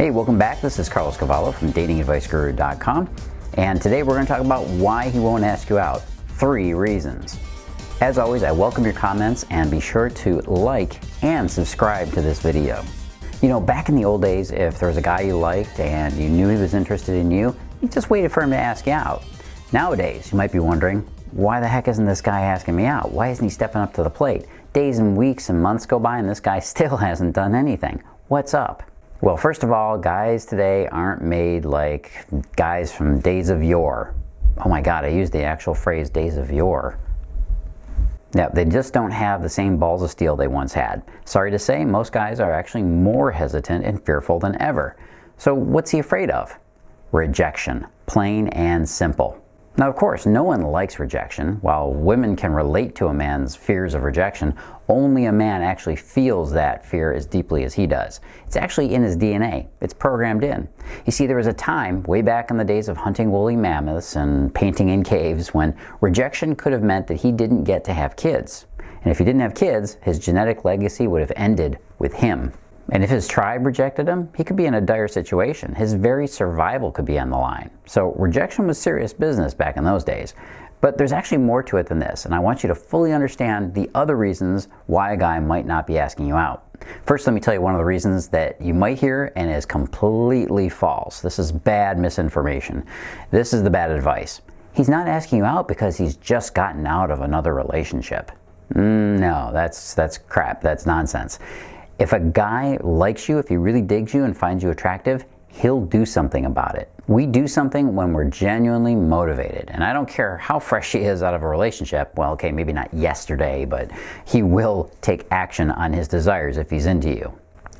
Hey, welcome back. This is Cavallo from datingadviceguru.com, and today we're going to talk about why he won't ask you out. 3 reasons. As always, I welcome your comments and be sure to like and subscribe to this video. You know, back in the old days, if there was a guy you liked and you knew he was interested in you, you just waited for him to ask you out. Nowadays, you might be wondering, why the heck isn't this guy asking me out? Why isn't he stepping up to the plate? Days and weeks and months go by and this guy still hasn't done anything. What's up? Well, first of all, guys today aren't made like guys from days of yore. Oh my God, I used the actual phrase days of yore. Yeah, they just don't have the same balls of steel they once had. Sorry to say, most guys are actually more hesitant and fearful than ever. So what's he afraid of? Rejection, plain and simple. Now, of course, no one likes rejection. While women can relate to a man's fears of rejection, only a man actually feels that fear as deeply as he does. It's actually in his DNA. It's programmed in. You see, there was a time, way back in the days of hunting woolly mammoths and painting in caves, when rejection could have meant that he didn't get to have kids. And if he didn't have kids, his genetic legacy would have ended with him. And if his tribe rejected him, he could be in a dire situation. His very survival could be on the line. So rejection was serious business back in those days. But there's actually more to it than this, and I want you to fully understand the other reasons why a guy might not be asking you out. First, let me tell you one of the reasons that you might hear and is completely false. This is bad misinformation. This is the bad advice. He's not asking you out because he's just gotten out of another relationship. No, that's crap. That's nonsense. If a guy likes you, if he really digs you and finds you attractive, he'll do something about it. We do something when we're genuinely motivated. And I don't care how fresh he is out of a relationship. Well, okay, maybe not yesterday, but he will take action on his desires if he's into you.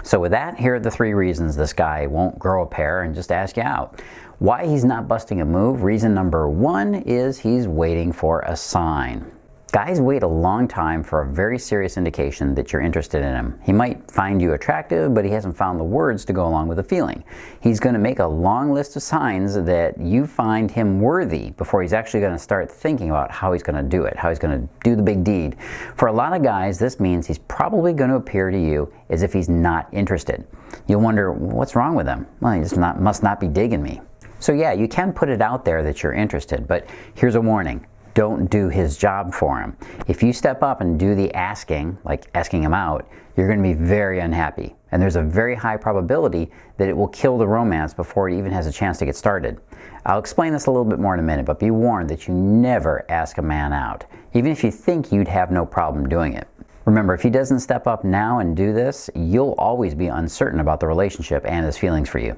So with that, here are the 3 reasons this guy won't grow a pair and just ask you out. Why he's not busting a move. Reason number 1 is he's waiting for a sign. Guys wait a long time for a very serious indication that you're interested in him. He might find you attractive, but he hasn't found the words to go along with the feeling. He's going to make a long list of signs that you find him worthy before he's actually going to start thinking about how he's going to do it, how he's going to do the big deed. For a lot of guys, this means he's probably going to appear to you as if he's not interested. You'll wonder, what's wrong with him? Well, he just must not be digging me. So yeah, you can put it out there that you're interested, but here's a warning. Don't do his job for him. If you step up and do the asking, like asking him out, you're going to be very unhappy. And there's a very high probability that it will kill the romance before it even has a chance to get started. I'll explain this a little bit more in a minute, but be warned that you never ask a man out, even if you think you'd have no problem doing it. Remember, if he doesn't step up now and do this, you'll always be uncertain about the relationship and his feelings for you.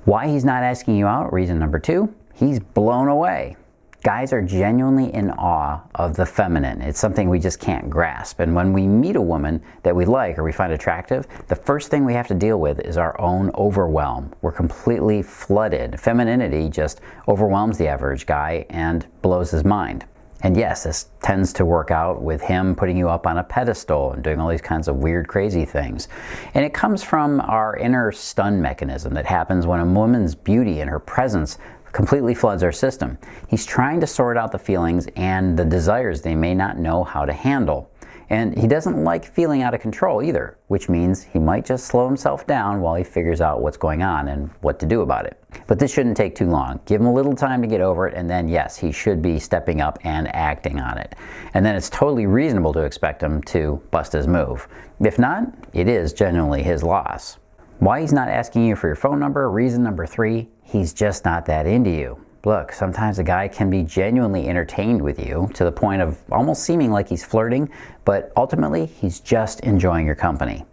Why he's not asking you out, reason number 2, he's blown away. Guys are genuinely in awe of the feminine. It's something we just can't grasp. And when we meet a woman that we like or we find attractive, the first thing we have to deal with is our own overwhelm. We're completely flooded. Femininity just overwhelms the average guy and blows his mind. And yes, this tends to work out with him putting you up on a pedestal and doing all these kinds of weird, crazy things. And it comes from our inner stun mechanism that happens when a woman's beauty and her presence completely floods our system. He's trying to sort out the feelings and the desires they may not know how to handle. And he doesn't like feeling out of control either, which means he might just slow himself down while he figures out what's going on and what to do about it. But this shouldn't take too long. Give him a little time to get over it, and then yes, he should be stepping up and acting on it. And then it's totally reasonable to expect him to bust his move. If not, it is genuinely his loss. Why he's not asking you for your phone number, reason number 3, he's just not that into you. Look, sometimes a guy can be genuinely entertained with you to the point of almost seeming like he's flirting, but ultimately he's just enjoying your company.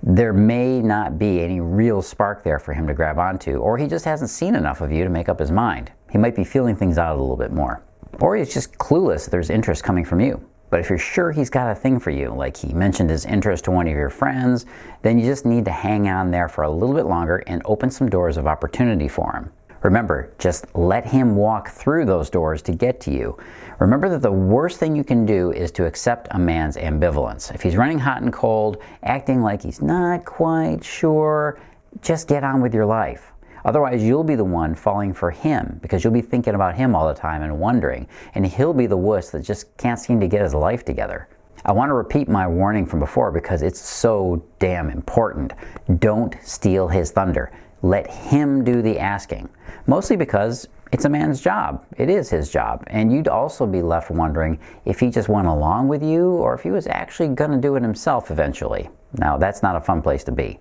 There may not be any real spark there for him to grab onto, or he just hasn't seen enough of you to make up his mind. He might be feeling things out a little bit more. Or he's just clueless that there's interest coming from you. But if you're sure he's got a thing for you, like he mentioned his interest to one of your friends, then you just need to hang on there for a little bit longer and open some doors of opportunity for him. Remember, just let him walk through those doors to get to you. Remember that the worst thing you can do is to accept a man's ambivalence. If he's running hot and cold, acting like he's not quite sure, just get on with your life. Otherwise, you'll be the one falling for him because you'll be thinking about him all the time and wondering, and he'll be the wuss that just can't seem to get his life together. I want to repeat my warning from before because it's so damn important. Don't steal his thunder. let him do the asking. Mostly because it's a man's job. It is his job. And you'd also be left wondering if he just went along with you or if he was actually going to do it himself eventually. Now, that's not a fun place to be.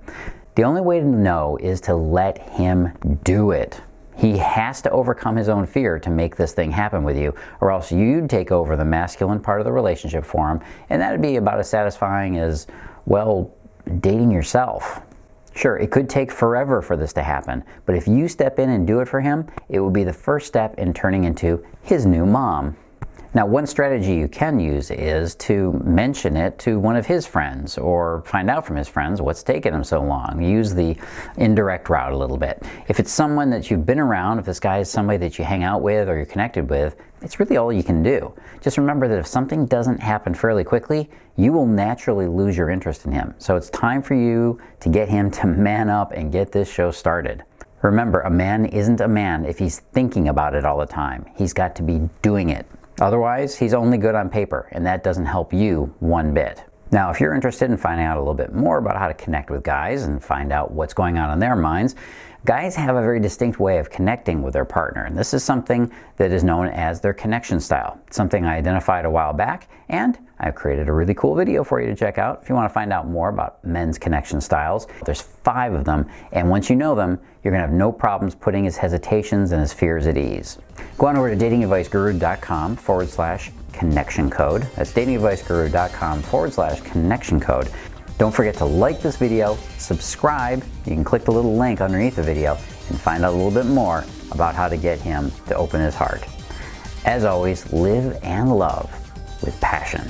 The only way to know is to let him do it. He has to overcome his own fear to make this thing happen with you, or else you'd take over the masculine part of the relationship for him, and that'd be about as satisfying as, well, dating yourself. Sure, it could take forever for this to happen, but if you step in and do it for him, it will be the first step in turning into his new mom. Now, one strategy you can use is to mention it to one of his friends or find out from his friends what's taken him so long. Use the indirect route a little bit. If it's someone that you've been around, if this guy is somebody that you hang out with or you're connected with, it's really all you can do. Just remember that if something doesn't happen fairly quickly, you will naturally lose your interest in him. So it's time for you to get him to man up and get this show started. Remember, a man isn't a man if he's thinking about it all the time. He's got to be doing it. Otherwise, he's only good on paper, and that doesn't help you one bit. Now, if you're interested in finding out a little bit more about how to connect with guys and find out what's going on in their minds, guys have a very distinct way of connecting with their partner, and this is something that is known as their connection style. It's something I identified a while back, and I've created a really cool video for you to check out if you want to find out more about men's connection styles. There's 5 of them, and once you know them, you're going to have no problems putting his hesitations and his fears at ease. Go on over to datingadviceguru.com/connection code. That's datingadviceguru.com/connection code. Don't forget to like this video, subscribe. You can click the little link underneath the video and find out a little bit more about how to get him to open his heart. As always, live and love with passion.